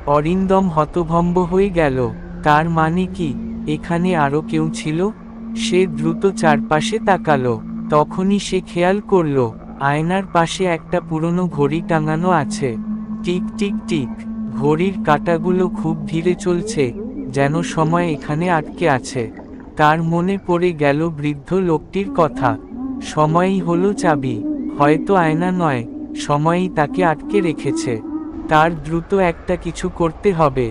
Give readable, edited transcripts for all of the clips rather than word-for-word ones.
অরিন্দম হতভম্ব হয়ে গেল। তার মানে কি এখানে আরো কেউ ছিল? সে দ্রুত চারপাশে তাকালো। তখনই সে খেয়াল করল আয়নার পাশে একটা পুরনো ঘড়ি টাঙানো আছে। টিক টিক টিক, ঘড়ির কাঁটাগুলো খুব ধীরে চলছে, যেন সময় এখানে আটকে আছে। তার মনে পড়ে গেল বৃদ্ধ লোকটির কথা। সময়ই হলো চাবি, হয়তো আয়না নয়, সময়ই তাকে আটকে রেখেছে। তার দ্রুত একটা কিছু করতে হবে।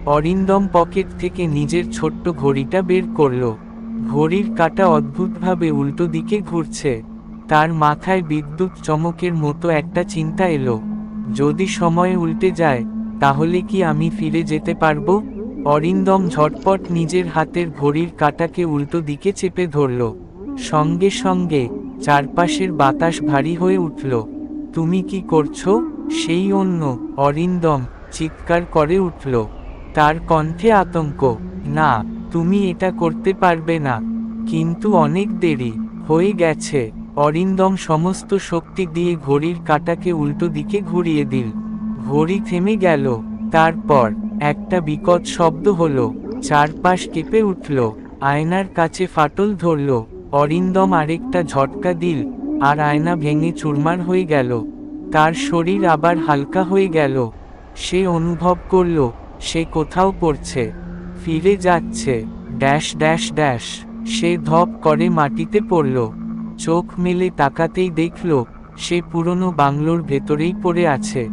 অরিন্দম পকেট থেকে নিজের ছোট্ট ঘড়িটা বের করল। ঘড়ির কাঁটা অদ্ভুতভাবে উল্টো দিকে ঘুরছে। তার মাথায় বিদ্যুৎ চমকের মতো একটা চিন্তা এলো, যদি সময় উল্টে যায় তাহলে কি আমি ফিরে যেতে পারবো? অরিন্দম ঝটপট নিজের হাতের ঘড়ির কাঁটাকে উল্টো দিকে চেপে ধরল। সঙ্গে সঙ্গে চারপাশের বাতাস ভারী হয়ে উঠল। তুমি কি করছো? সেই অন্য অরিন্দম চিৎকার করে উঠল। তার কণ্ঠে আতঙ্ক। না, তুমি এটা করতে পারবে না। কিন্তু অনেক দেরি হয়ে গেছে। অরিন্দম সমস্ত শক্তি দিয়ে ঘড়ির কাঁটাকে উল্টো দিকে ঘুরিয়ে দিল। ঘড়ি থেমে গেল। তারপর একটা বিকট শব্দ হলো। চারপাশ কেঁপে উঠল। আয়নার কাছে ফাটল ধরল। অরিন্দম আরেকটা ঝটকা দিল, আর আয়না ভেঙে চুরমার হয়ে গেল। তার শরীর আবার হালকা হয়ে গেল। সে অনুভব করল সে কোথাও পড়ছে, ফিরে যাচ্ছে। ড্যাশ ড্যাশ ড্যাশ, সে ধপ করে মাটিতে পড়ল। চোখ মেলে তাকাতেই দেখল সে পুরনো বাংলোর ভেতরেই পড়ে আছে।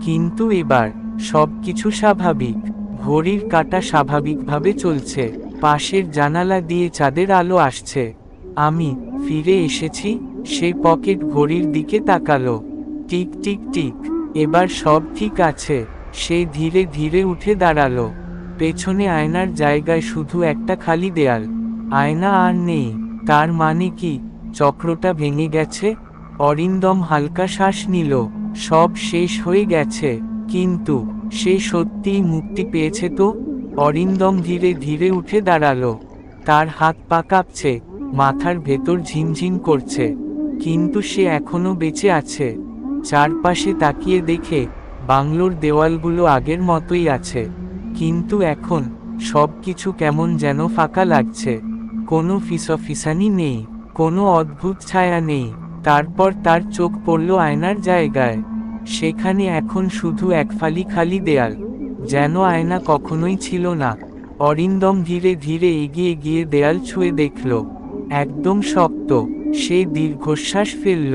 কিন্তু এবার সবকিছু স্বাভাবিক। ঘড়ির কাঁটা স্বাভাবিকভাবে চলছে। পাশের জানালা দিয়ে চাঁদের আলো আসছে। আমি ফিরে এসেছি। সে পকেট ঘড়ির দিকে তাকালো। টিক টিক টিক, এবার সব ঠিক আছে। সে ধীরে ধীরে উঠে দাঁড়ালো। পেছনে আয়নার জায়গায় শুধু একটা খালি দেয়াল। আয়না আর নেই। তার মানে কি চক্রটা ভেঙে গেছে? অরিন্দম হালকা শ্বাস নিল। সব শেষ হয়ে গেছে। কিন্তু সে সত্যিই মুক্তি পেয়েছে তো? অরিন্দম ধীরে ধীরে উঠে দাঁড়ালো। তার হাত পা কাঁপছে, মাথার ভেতর ঝিমঝিম করছে। কিন্তু সে এখনো বেঁচে আছে। চারপাশে তাকিয়ে দেখে বাংলোর দেওয়ালগুলো আগের মতোই আছে। কিন্তু এখন সবকিছু কেমন যেন ফাঁকা লাগছে। কোনো ফিসফিসানি নেই, কোনো অদ্ভুত ছায়া নেই। তারপর তার চোখ পড়ল আয়নার জায়গায়। সেখানে এখন শুধু এক ফালি খালি দেয়াল, যেন আয়না কখনোই ছিল না। অরিন্দম ধীরে ধীরে এগিয়ে গিয়ে দেয়াল ছুঁয়ে দেখল, একদম শক্ত। সে দীর্ঘশ্বাস ফেলল।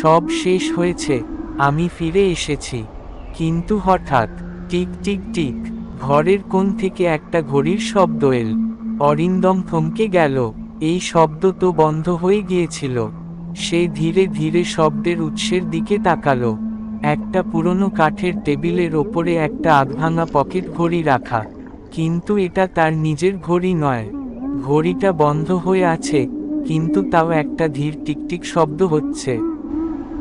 সব শেষ হয়েছে, আমি ফিরে এসেছি। কিন্তু হঠাৎ টিক টিক টিক, ঘরের কোণ থেকে একটা ঘড়ির শব্দ এল। অরিন্দম থমকে গেল। এই শব্দ তো বন্ধ হয়ে গিয়েছিল। সে ধীরে ধীরে শব্দের উৎসের দিকে তাকালো। একটা পুরনো কাঠের টেবিলের ওপরে একটা আধভাঙা পকেট ঘড়ি রাখা। কিন্তু এটা তার নিজের ঘড়ি নয়। ঘড়িটা বন্ধ হয়ে আছে, কিন্তু তাও একটা ধীর টিকটিক শব্দ হচ্ছে।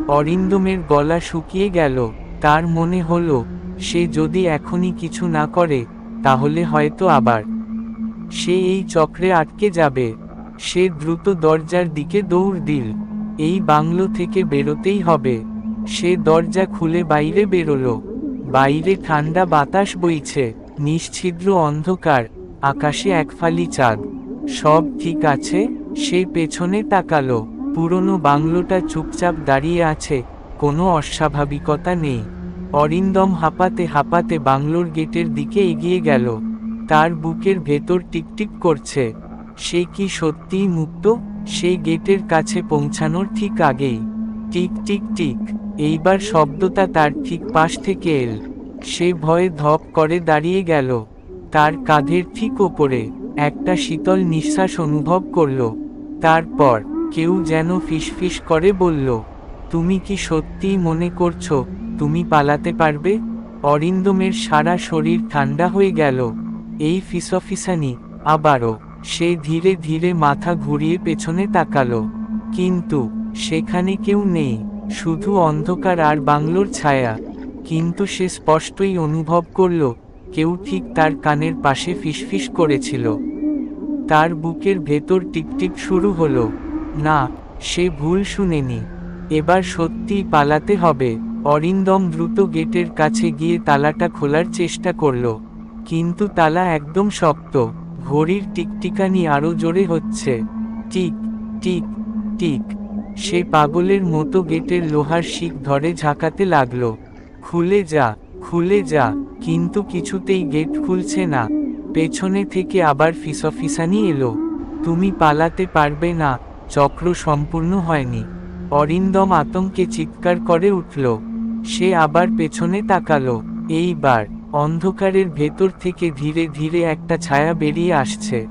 অরিন্দমের গলা শুকিয়ে গেল। তার মনে হলো সে যদি এখনই কিছু না করে তাহলে হয়তো আবার সে এই চক্রে আটকে যাবে। সে দ্রুত দরজার দিকে দৌড় দিল। এই বাংলো থেকে বেরোতেই হবে। সে দরজা খুলে বাইরে বেরোলো। বাইরে ঠান্ডা বাতাস বইছে, নিশ্ছিদ্র অন্ধকার, আকাশে এক ফালি চাঁদ। সব ঠিক আছে। সে পেছনে তাকালো। পুরনো বাংলোটা চুপচাপ দাঁড়িয়ে আছে, কোনো অস্বাভাবিকতা নেই। অরিন্দম হাঁপাতে হাঁপাতে বাংলোর গেটের দিকে এগিয়ে গেল। তার বুকের ভেতর টিকটিক করছে। সে কি সত্যিই মুক্ত? সেই গেটের কাছে পৌঁছানোর ঠিক আগেই টিক টিক টিক, এইবার শব্দটা তার ঠিক পাশ থেকে এল। সে ভয়ে ধপ করে দাঁড়িয়ে গেল। তার কাঁধের ঠিক ওপরে একটা শীতল নিঃশ্বাস অনুভব করল। তারপর কেউ যেন ফিসফিস করে বলল, তুমি কি সত্যিই মনে করছো তুমি পালাতে পারবে? অরিন্দমের সারা শরীর ঠান্ডা হয়ে গেল। এই ফিসফিসানি আবারও। সে ধীরে ধীরে মাথা ঘুরিয়ে পেছনে তাকালো। কিন্তু সেখানে কেউ নেই, শুধু অন্ধকার আর বাংলোর ছায়া। কিন্তু সে স্পষ্টই অনুভব করল কেউ ঠিক তার কানের পাশে ফিসফিস করেছিল। তার বুকের ভেতর টিকটিক শুরু হলো। না, সে ভুল শুনেনি। এবার সত্যিই পালাতে হবে। অরিন্দম দ্রুত গেটের কাছে গিয়ে তালাটা খোলার চেষ্টা করল, কিন্তু তালা একদম শক্ত। ঘড়ির টিকটিকানি আরো জোরে হচ্ছে, টিক টিক টিক। সে পাগলের মতো গেটের লোহার শিক ধরে ঝাঁকাতে লাগলো, খুলে যা, খুলে যা। কিন্তু কিছুতেই গেট খুলছে না। পেছনে থেকে আবার ফিসফিসানি এলো, তুমি পালাতে পারবে না, চক্র সম্পূর্ণ হয়নি। অরিন্দম আতঙ্কে চিৎকার করে উঠল। সে আবার পেছনে তাকালো। এইবার অন্ধকারের ভেতর থেকে ধীরে ধীরে একটা ছায়া বেরিয়ে আসছে,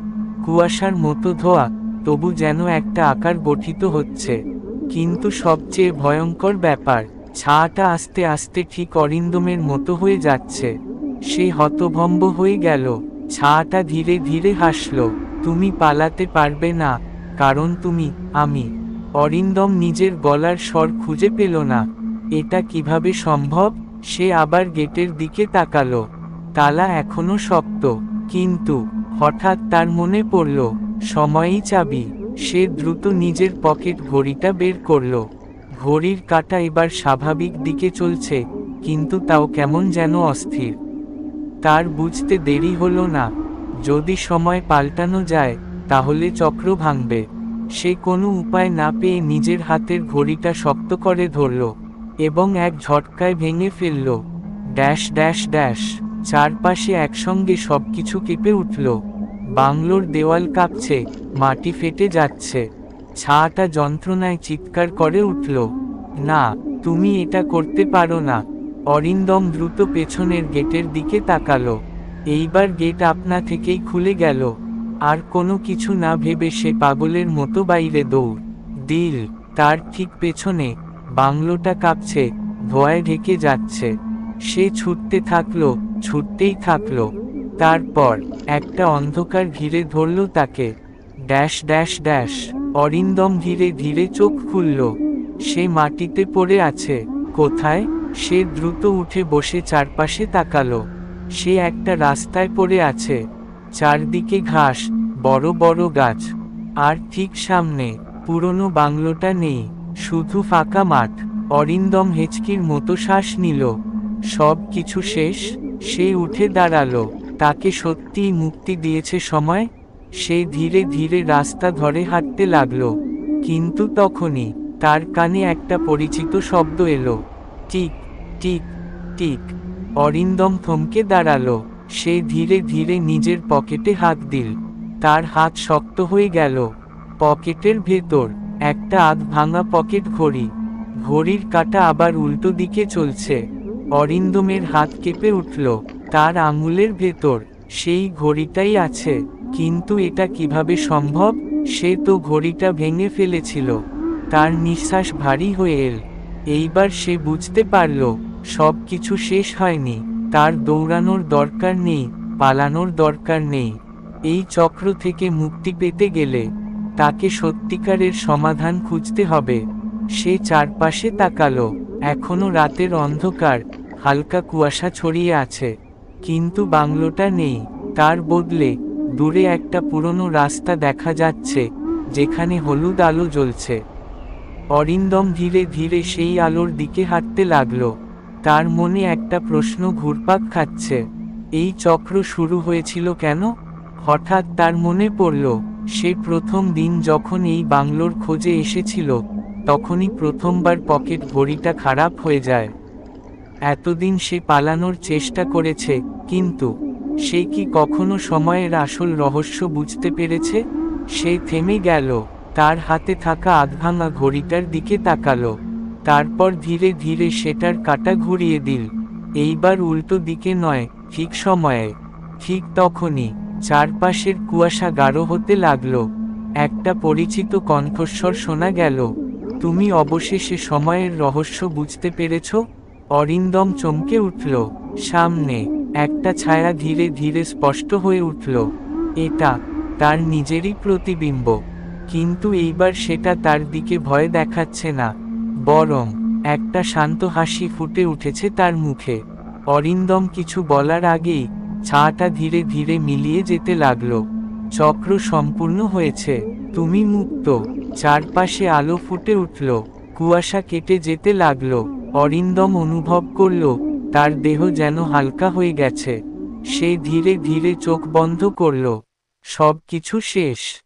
কুয়াশার মতো ধোয়া, তবু যেন একটা আকার গঠিত হচ্ছে। কিন্তু সবচেয়ে ভয়ঙ্কর ব্যাপার, ছায়াটা আস্তে আস্তে ঠিক অরিন্দমের মতো হয়ে যাচ্ছে। সে হতভম্ব হয়ে গেল। ছায়াটা ধীরে ধীরে হাসল, তুমি পালাতে পারবে না, কারণ তুমি আমি। অরিন্দম নিজের গলার স্বর খুঁজে পেল না। এটা কিভাবে সম্ভব? সে আবার গেটের দিকে তাকালো। তালা এখনো শক্ত, কিন্তু হঠাৎ তার মনে পড়ল, সময়ই চাবি। সে দ্রুত নিজের পকেট ঘড়িটা বের করল। ঘড়ির কাঁটা এবার স্বাভাবিক দিকে চলছে, কিন্তু তাও কেমন যেন অস্থির। তার বুঝতে দেরি হলো না, যদি সময় পাল্টানো যায় তাহলে চক্র ভাঙবে। সে কোনো উপায় না পেয়ে নিজের হাতের ঘড়িটা শক্ত করে ধরল এবং এক ঝটকায় ভেঙে ফেলল। Dash dash dash. চারপাশে একসঙ্গে সবকিছু কেঁপে উঠল। বাংলোর দেওয়াল কাঁপছে, মাটি ফেটে যাচ্ছে। ছায়াটা যন্ত্রণায় চিৎকার করে উঠল, না, তুমি এটা করতে পারো না। অরিন্দম দ্রুত পেছনের গেটের দিকে তাকালো। এইবার গেট আপনা থেকেই খুলে গেল। আর কোনো কিছু না ভেবে সে পাগলের মতো বাইরে দৌড় দিল। তার ঠিক পেছনে বাংলোটা কাঁপছে, ধোঁয়ায় ঢেকে যাচ্ছে। সে ছুটতে থাকলো, ছুটতেই থাকলো। তারপর একটা অন্ধকার ঘিরে ধরল তাকে। Dash dash dash. অরিন্দম ধীরে ধীরে চোখ খুলল। সে মাটিতে পড়ে আছে। কোথায়? সে দ্রুত উঠে বসে চারপাশে তাকালো। সে একটা রাস্তায় পড়ে আছে, চারদিকে ঘাস, বড় বড় গাছ। আর ঠিক সামনে পুরনো বাংলোটা নেই, শুধু ফাঁকা মাঠ। অরিন্দম হেঁচকির মতো শ্বাস নিল। সব কিছু শেষ। সে উঠে দাঁড়ালো। তাকে সত্যিই মুক্তি দিয়েছে সময়। সে ধীরে ধীরে রাস্তা ধরে হাঁটতে লাগলো। কিন্তু তখনই তার কানে একটা পরিচিত শব্দ এলো, টিক টিক টিক। অরিন্দম থমকে দাঁড়ালো। সে ধীরে ধীরে নিজের পকেটে হাত দিল। তার হাত শক্ত হয়ে গেল। পকেটের ভেতর একটা আধ ভাঙা পকেট ঘড়ি। ঘড়ির কাঁটা আবার উল্টো দিকে চলছে। অরিন্দমের হাত কেঁপে উঠল। তার আঙুলের ভেতর সেই ঘড়িটাই আছে। কিন্তু এটা কিভাবে সম্ভব? সে তো ঘড়িটা ভেঙে ফেলেছিল। তার নিঃশ্বাস ভারী হয়ে এল। এইবার সে বুঝতে পারল, সব কিছু শেষ হয়নি। তার দৌড়ানোর দরকার নেই, পালানোর দরকার নেই। এই চক্র থেকে মুক্তি পেতে গেলে তাকে সত্যিকারের সমাধান খুঁজতে হবে। সে চারপাশে তাকালো। এখনো রাতের অন্ধকার, হালকা কুয়াশা ছড়িয়ে আছে। কিন্তু বাংলোটা নেই। তার বদলে দূরে একটা পুরনো রাস্তা দেখা যাচ্ছে, যেখানে হলুদ আলো জ্বলছে। অরিন্দম ধীরে ধীরে সেই আলোর দিকে হাঁটতে লাগলো। তার মনে একটা প্রশ্ন ঘুরপাক খাচ্ছে, এই চক্র শুরু হয়েছিল কেন? হঠাৎ তার মনে পড়ল, সে প্রথম দিন যখন এই বাংলোর খোঁজে এসেছিল, তখনই প্রথমবার পকেট ঘড়িটা খারাপ হয়ে যায়। এতদিন সে পালানোর চেষ্টা করেছে, কিন্তু সে কি কখনো সময়ের আসল রহস্য বুঝতে পেরেছে? সে থেমে গেল। তার হাতে থাকা আধভাঙা ঘড়িটার দিকে তাকালো। তারপর ধীরে ধীরে সেটার কাঁটা ঘুরিয়ে দিল। এইবার উল্টো দিকে নয়, ঠিক সময়ে। ঠিক তখনই চারপাশের কুয়াশা গাঢ় হতে লাগলো। একটা পরিচিত কণ্ঠস্বর শোনা গেল, তুমি অবশেষে সময়ের রহস্য বুঝতে পেরেছ? অরিন্দম চমকে উঠল। সামনে একটা ছায়া ধীরে ধীরে স্পষ্ট হয়ে উঠল। এটা তার নিজেরই প্রতিবিম্ব। কিন্তু এইবার সেটা তার দিকে ভয় দেখাচ্ছে না, বরং একটা শান্ত হাসি ফুটে উঠেছে তার মুখে। অরিন্দম কিছু বলার আগেই ছায়াটা ধীরে ধীরে মিলিয়ে যেতে লাগলো। চক্র সম্পূর্ণ হয়েছে, তুমি মুক্ত। চারপাশে আলো ফুটে উঠল, কুয়াশা কেটে যেতে লাগলো। অরিন্দম অনুভব করল তার দেহ যেন হালকা হয়ে গেছে। সে ধীরে ধীরে চোখ বন্ধ করল। সব কিছু শেষ।